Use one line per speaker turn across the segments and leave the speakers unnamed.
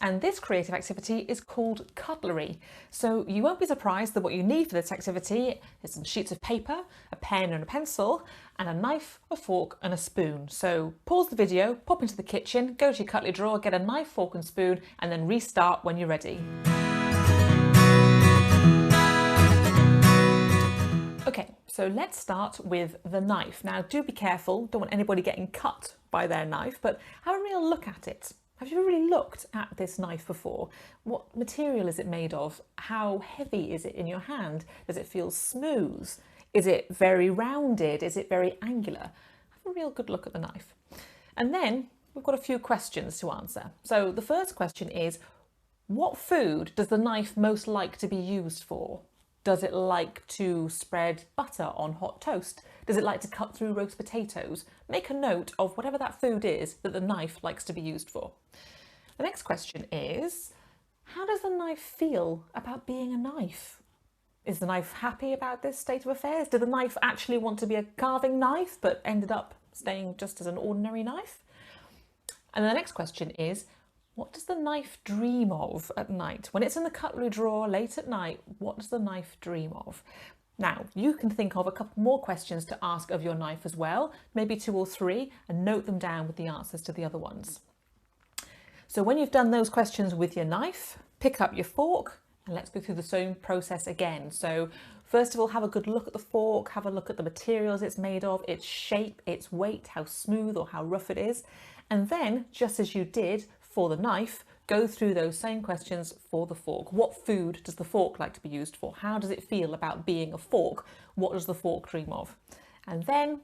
And this creative activity is called Cutlery. So you won't be surprised that what you need for this activity is some sheets of paper, a pen and a pencil, and a knife, a fork and a spoon. So pause the video, pop into the kitchen, go to your cutlery drawer, get a knife, fork and spoon, and then restart when you're ready. Okay, so let's start with the knife. Now do be careful, don't want anybody getting cut by their knife, but have a real look at it. Have you really looked at this knife before? What material is it made of? How heavy is it in your hand? Does it feel smooth? Is it very rounded? Is it very angular? Have a real good look at the knife. And then we've got a few questions to answer. So the first question is, what food does the knife most like to be used for? Does it like to spread butter on hot toast? Does it like to cut through roast potatoes? Make a note of whatever that food is that the knife likes to be used for. The next question is, how does the knife feel about being a knife? Is the knife happy about this state of affairs? Did the knife actually want to be a carving knife but ended up staying just as an ordinary knife? And the next question is, what does the knife dream of at night? When it's in the cutlery drawer late at night, what does the knife dream of? Now, you can think of a couple more questions to ask of your knife as well, maybe 2 or 3, and note them down with the answers to the other ones. So when you've done those questions with your knife, pick up your fork and let's go through the same process again. So first of all, have a good look at the fork, have a look at the materials it's made of, its shape, its weight, how smooth or how rough it is. And then, just as you did for the knife, go through those same questions for the fork. What food does the fork like to be used for? How does it feel about being a fork? What does the fork dream of? And then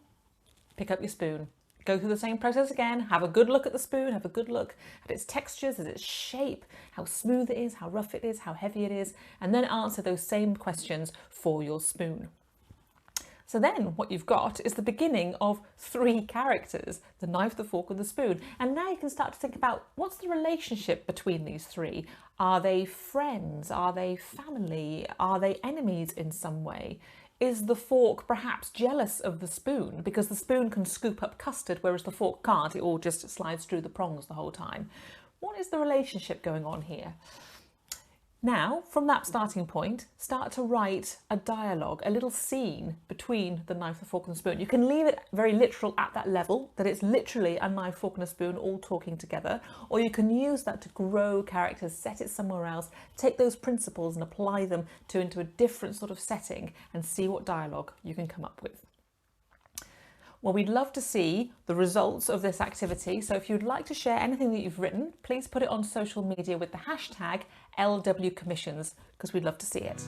pick up your spoon. Go through the same process again, have a good look at the spoon, have a good look at its textures, at its shape, how smooth it is, how rough it is, how heavy it is, and then answer those same questions for your spoon. So then what you've got is the beginning of 3 characters, the knife, the fork and the spoon. And now you can start to think about, what's the relationship between these 3? Are they friends? Are they family? Are they enemies in some way? Is the fork perhaps jealous of the spoon because the spoon can scoop up custard whereas the fork can't? It all just slides through the prongs the whole time. What is the relationship going on here? Now, from that starting point, start to write a dialogue, a little scene between the knife, the fork and the spoon. You can leave it very literal at that level, that it's literally a knife, fork and a spoon all talking together, or you can use that to grow characters, set it somewhere else, take those principles and apply them into a different sort of setting and see what dialogue you can come up with. Well, we'd love to see the results of this activity, so if you'd like to share anything that you've written, please put it on social media with the hashtag LWCommissions, because we'd love to see it.